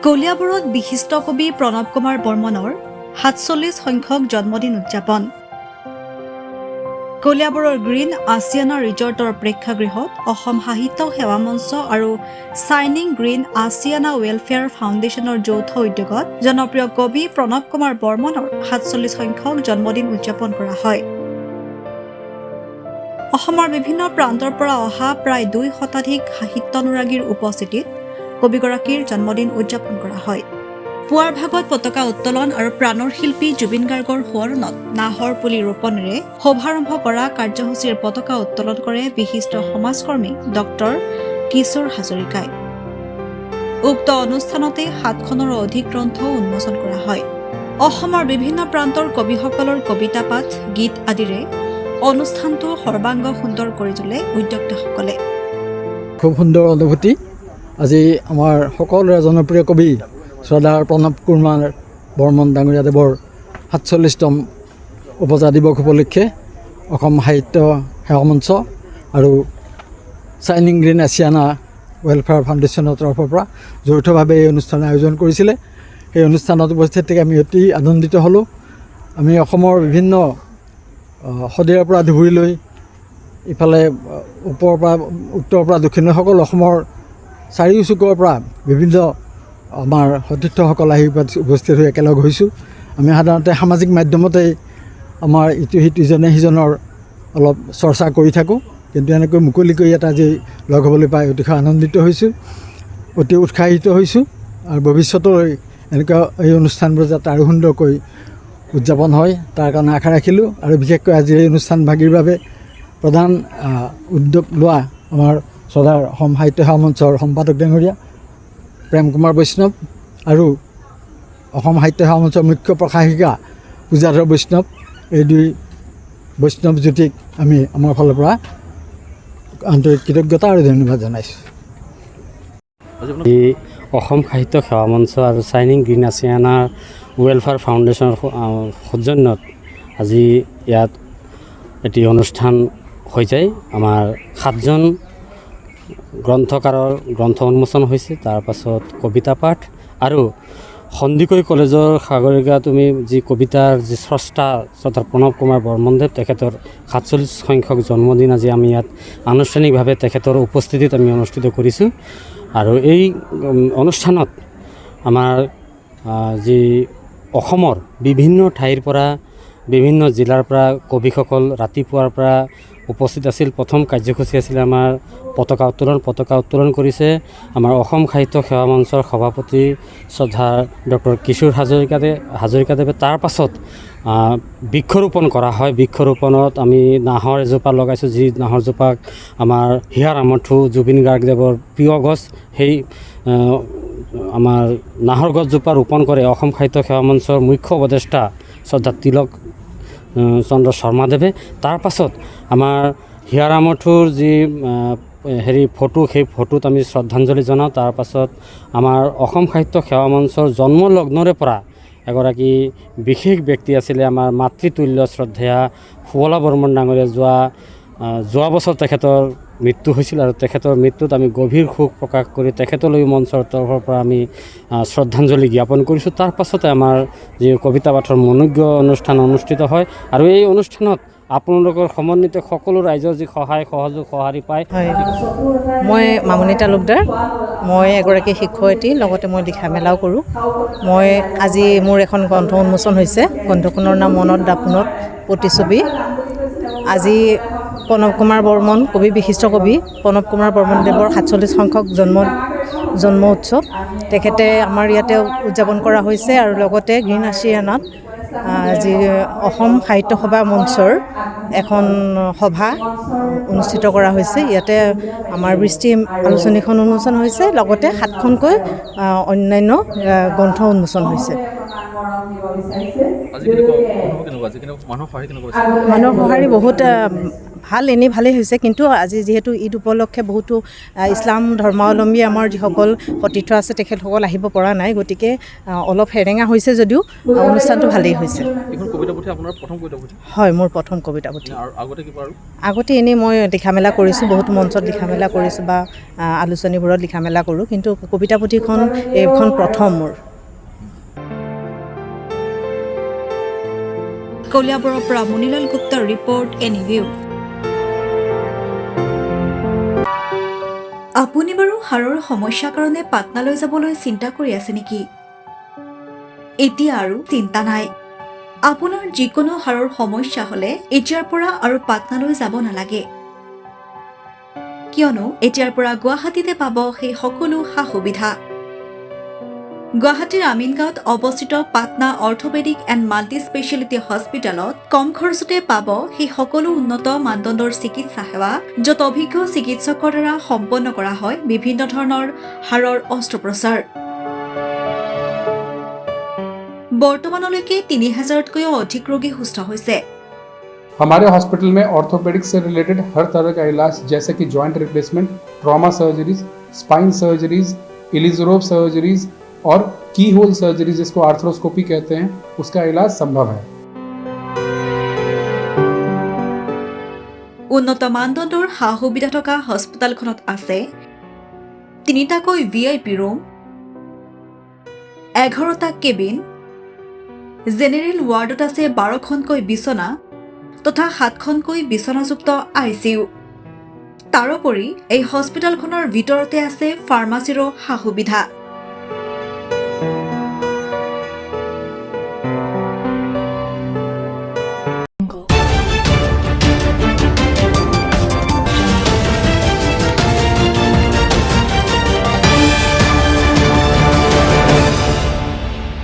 কলিয়াবৰত বিশিষ্ট কবি প্ৰণৱ কুমাৰ বৰ্মনৰ ৪৭ সংখ্যক জন্মদিন উদযাপন। কলিয়াবৰৰ গ্ৰীণ আছিয়ানা ৰিজৰ্টৰ প্ৰেক্ষাগৃহত অসম সাহিত্য সেৱা মঞ্চ আৰু শ্বাইনিং গ্ৰীণ আছিয়ানা ৱেলফেয়াৰ ফাউণ্ডেশ্যনৰ যৌথ উদ্যোগত জনপ্ৰিয় কবি প্ৰণৱ কুমাৰ বৰ্মনৰ ৪৭ সংখ্যক জন্মদিন উদযাপন কৰা হয়। অসমৰ বিভিন্ন প্ৰান্তৰ পৰা অহা প্ৰায় ২ শতাধিক সাহিত্যানুৰাগীৰ উপস্থিতিত কবিগৰাকীৰ জন্মদিন উদযাপন কৰা হয়। পুৱাৰ ভাগত পতাকা উত্তোলন আৰু প্ৰাণৰ শিল্পী জুবিন গাৰ্গৰ সোঁৱৰণত নাহৰ পুলি ৰোপণেৰে শুভাৰম্ভ কৰা কাৰ্যসূচীৰ পতাকা উত্তোলন কৰে বিশিষ্ট সমাজকৰ্মী ডক্টৰ কিশোৰ হাজৰিকাই। উক্ত অনুষ্ঠানতে ৭খনৰো অধিক গ্ৰন্থ উন্মোচন কৰা হয়। অসমৰ বিভিন্ন প্ৰান্তৰ কবিসকলৰ কবিতা পাঠ, গীত আদিৰে অনুষ্ঠানটো সৰ্বাংগ সুন্দৰ কৰি তোলে উদ্যোক্তাসকলে। খুব সুন্দৰ অনুভূতি। আজি আমাৰ সকলোৰে জনপ্ৰিয় কবি শ্ৰদ্ধাৰ প্ৰণৱ কুমাৰ বৰ্মন ডাঙৰীয়াদেৱৰ ৪৭তম উপজা দিৱস উপলক্ষে অসম সাহিত্য সেৱা মঞ্চ আৰু শ্বাইনিং গ্ৰীণ আছিয়ানা ৱেলফেয়াৰ ফাউণ্ডেশ্যনৰ তৰফৰ পৰা যৌথভাৱে এই অনুষ্ঠান আয়োজন কৰিছিলে। এই অনুষ্ঠানত উপস্থিত থাকি আমি অতি আনন্দিত হ'লোঁ। আমি অসমৰ বিভিন্ন সদিয়াৰ পৰা ধুবুৰীলৈ ইফালে ওপৰৰ পৰা উত্তৰৰ পৰা দক্ষিণলৈ সকলো অসমৰ চাৰিওচুকৰ পৰা বিভিন্ন আমাৰ সতীৰ্থসকল আহি উপস্থিত হৈ একেলগ হৈছোঁ। আমি সাধাৰণতে সামাজিক মাধ্যমতেই আমাৰ ইটো সিজনে সিজনৰ অলপ চৰ্চা কৰি থাকোঁ, কিন্তু এনেকৈ মুকলিকৈ এটা আজি লগ হ'বলৈ পাই অতিশয় আনন্দিত হৈছোঁ, অতি উৎসাহিত হৈছোঁ। আৰু ভৱিষ্যতলৈ এনেকুৱা এই অনুষ্ঠানবোৰ যাতে আৰু সুন্দৰকৈ উদযাপন হয় তাৰ কাৰণে আশা ৰাখিলোঁ। আৰু বিশেষকৈ আজি এই অনুষ্ঠানভাগীৰ বাবে প্ৰধান উদ্যোগ লোৱা আমাৰ শ্ৰদ্ধাৰ অসম সাহিত্য সেৱা মঞ্চৰ সম্পাদক ডাঙৰীয়া প্ৰেম কুমাৰ বৈষ্ণৱ আৰু অসম সাহিত্য সেৱা মঞ্চৰ মুখ্য প্ৰশাসিকা পূজাধৰ বৈষ্ণৱ, এই দুই বৈষ্ণৱ জ্যোতিক আমি আমাৰ ফালৰ পৰা আন্তৰিক কৃতজ্ঞতা আৰু ধন্যবাদ জনাইছোঁ। অসম সাহিত্য সেৱা মঞ্চ আৰু শ্বাইনিং গ্ৰীণ আছিয়ানা ৱেলফেয়াৰ ফাউণ্ডেশ্যনৰ সৌজন্যত আজি ইয়াত এটি অনুষ্ঠান হৈ যায়। আমাৰ 7জন গ্ৰন্থকাৰৰ গ্ৰন্থ উন্মোচন হৈছে, তাৰ পাছত কবিতা পাঠ আৰু সন্দিকৈ কলেজৰ সাগৰিকা তুমি যি কবিতাৰ যি স্ৰষ্টা শ্ৰদ্ধাৰ প্ৰণৱ কুমাৰ বৰ্মনদেৱ, তেখেতৰ ৪৭ সংখ্যক জন্মদিন আজি আমি ইয়াত আনুষ্ঠানিকভাৱে তেখেতৰ উপস্থিতিত আমি অনুষ্ঠিত কৰিছোঁ। আৰু এই অনুষ্ঠানত আমাৰ যি অসমৰ বিভিন্ন ঠাইৰ পৰা বিভিন্ন জিলাৰ পৰা কবিসকল ৰাতিপুৱাৰ পৰা উপস্থিত আছিল। প্ৰথম কাৰ্যসূচী আছিল আমাৰ পতাকা উত্তোলন কৰিছে আমাৰ অসম সাহিত্য সেৱা মঞ্চৰ সভাপতি শ্ৰদ্ধাৰ ডক্টৰ কিশোৰ হাজৰিকাদেৱে। তাৰ পাছত বৃক্ষৰোপণ কৰা হয়। বৃক্ষৰোপণত আমি নাহৰ এজোপা লগাইছোঁ, যি নাহৰজোপাক আমাৰ হিয়াৰ আমঠু জুবিন গাৰ্গদেৱৰ প্ৰিয় গছ, সেই আমাৰ নাহৰ গছজোপা ৰোপণ কৰে অসম সাহিত্য সেৱা মঞ্চৰ মুখ্য উপদেষ্টা শ্ৰদ্ধা তিলক চন্দ্ৰ শৰ্মাদেৱে। তাৰ পাছত আমাৰ হিয়াৰ আমঠুৰ যি ফটো, সেই ফটোত আমি শ্ৰদ্ধাঞ্জলি জনাওঁ। তাৰ পাছত আমাৰ অসম সাহিত্য সেৱা মঞ্চৰ জন্মলগ্নৰে পৰা এগৰাকী বিশেষ ব্যক্তি আছিলে আমাৰ মাতৃতুল্য শ্ৰদ্ধেয়া সুবলা বৰ্মন ডাঙৰীয়া। যোৱা বছৰ তেখেতৰ মৃত্যু হৈছিল আৰু তেখেতৰ মৃত্যুত আমি গভীৰ শোক প্ৰকাশ কৰি তেখেতলৈ মঞ্চৰ তৰফৰ পৰা আমি শ্ৰদ্ধাঞ্জলি জ্ঞাপন কৰিছোঁ। তাৰ পাছতে আমাৰ যি কবিতা পাঠৰ মনোজ্ঞ অনুষ্ঠান অনুষ্ঠিত হয়। আৰু এই অনুষ্ঠানত আপোনালোকৰ সমন্বিত সকলো ৰাইজৰ যি সহায় সহযোগ সঁহাৰি পায়। মই মামনি তালুকদাৰ, মই এগৰাকী শিক্ষয়িত্ৰী, লগতে মই লিখা মেলাও কৰোঁ। মই আজি মোৰ এখন গ্ৰন্থ উন্মোচন হৈছে, গ্ৰন্থখনৰ নাম মনত দাপোনত প্ৰতিছবি। আজি প্ৰণৱ কুমাৰ বৰ্মন, বিশিষ্ট কবি প্ৰণৱ কুমাৰ বৰ্মনদেৱৰ ৪৭ সংখ্যক জন্ম উৎসৱ তেখেতে আমাৰ ইয়াতে উদযাপন কৰা হৈছে। আৰু লগতে গ্ৰীণ আছিয়ানাত যি অসম সাহিত্য সভা মঞ্চৰ এখন সভা অনুষ্ঠিত কৰা হৈছে। ইয়াতে আমাৰ বৃষ্টি আলোচনীখন উন্মোচন হৈছে, লগতে 7খনকৈ অন্যান্য গ্ৰন্থ উন্মোচন হৈছে। মানুহৰ সঁহাৰি বহুত ভাল, এনেই ভালেই হৈছে। কিন্তু আজি যিহেতু ঈদ উপলক্ষে বহুতো ইছলাম ধৰ্মাৱলম্বী আমাৰ যিসকল সতীৰ্থ আছে তেখেতসকল আহিব পৰা নাই, গতিকে অলপ সেৰেঙা হৈছে যদিও অনুষ্ঠানটো ভালেই হৈছে। কবিতা পুথি আপোনাৰ প্ৰথম কবিতা পুথি হয় মোৰ প্ৰথম কবিতা পুথি। আৰু আগতে কিবা আৰু আগতে এনেই মই লিখা মেলা কৰিছোঁ, বহুত মঞ্চত লিখা মেলা কৰিছোঁ বা আলোচনীবোৰত লিখা মেলা কৰোঁ, কিন্তু কবিতা পুথিখন এইখন প্ৰথম মোৰ। কলিয়াবৰৰ পৰা মুনিলাল গুপ্তাৰ ৰিপৰ্ট এনিভিউ। আপুনি বাৰু হাড়ৰ সমস্যাৰ কাৰণে পাটনালৈ যাবলৈ চিন্তা কৰি আছে নেকি? এতিয়া আৰু চিন্তা নাই। আপোনাৰ যিকোনো হাড়ৰ সমস্যা হ'লে এতিয়াৰ পৰা আৰু পাটনালৈ যাব নালাগে, কিয়নো এতিয়াৰ পৰা গুৱাহাটীতে পাব সেই সকলো সা সুবিধা। গুৱাহাটীৰ আমিনগাঁৱত অৱস্থিত Patna orthopaedic and multi speciality হস্পিটেলত কম খৰচতে পাব সেই সকলো উন্নত মানদণ্ডৰ চিকিৎসা সেৱা, য'ত অভিজ্ঞ চিকিৎসকৰ দ্বাৰা সম্পন্ন কৰা হয় বিভিন্ন ধৰণৰ হাড়ৰ অস্ত্ৰোপচাৰ। বৰ্তমানলৈকে ৩,০০০তকৈও অধিক ৰোগী সুস্থ হৈছে। हमारे हॉस्पिटल में ऑर्थोपेडिक्स से रिलेटेड हर तरह का इलाज जैसे कि joint replacement, trauma surgeries, spine surgeries, Ilizarov surgeries और की होल सर्जरी जिसको आर्थ्रोस्कोपी कहते हैं, उसका इलाज संभव है। উন্নত মানদণ্ডৰ সা সুবিধা থকা হস্পিটেলখনত আছে ৩টাকৈ VIP ৰুম, 11টা কেবিন, জেনেৰেল ৱাৰ্ডত আছে 12খনকৈ বিচনা তথা 7খনকৈ বিচনাযুক্ত ICU। তাৰোপৰি এই হস্পিটেলখনৰ ভিতৰতে আছে ফাৰ্মাচীৰো সা সুবিধা।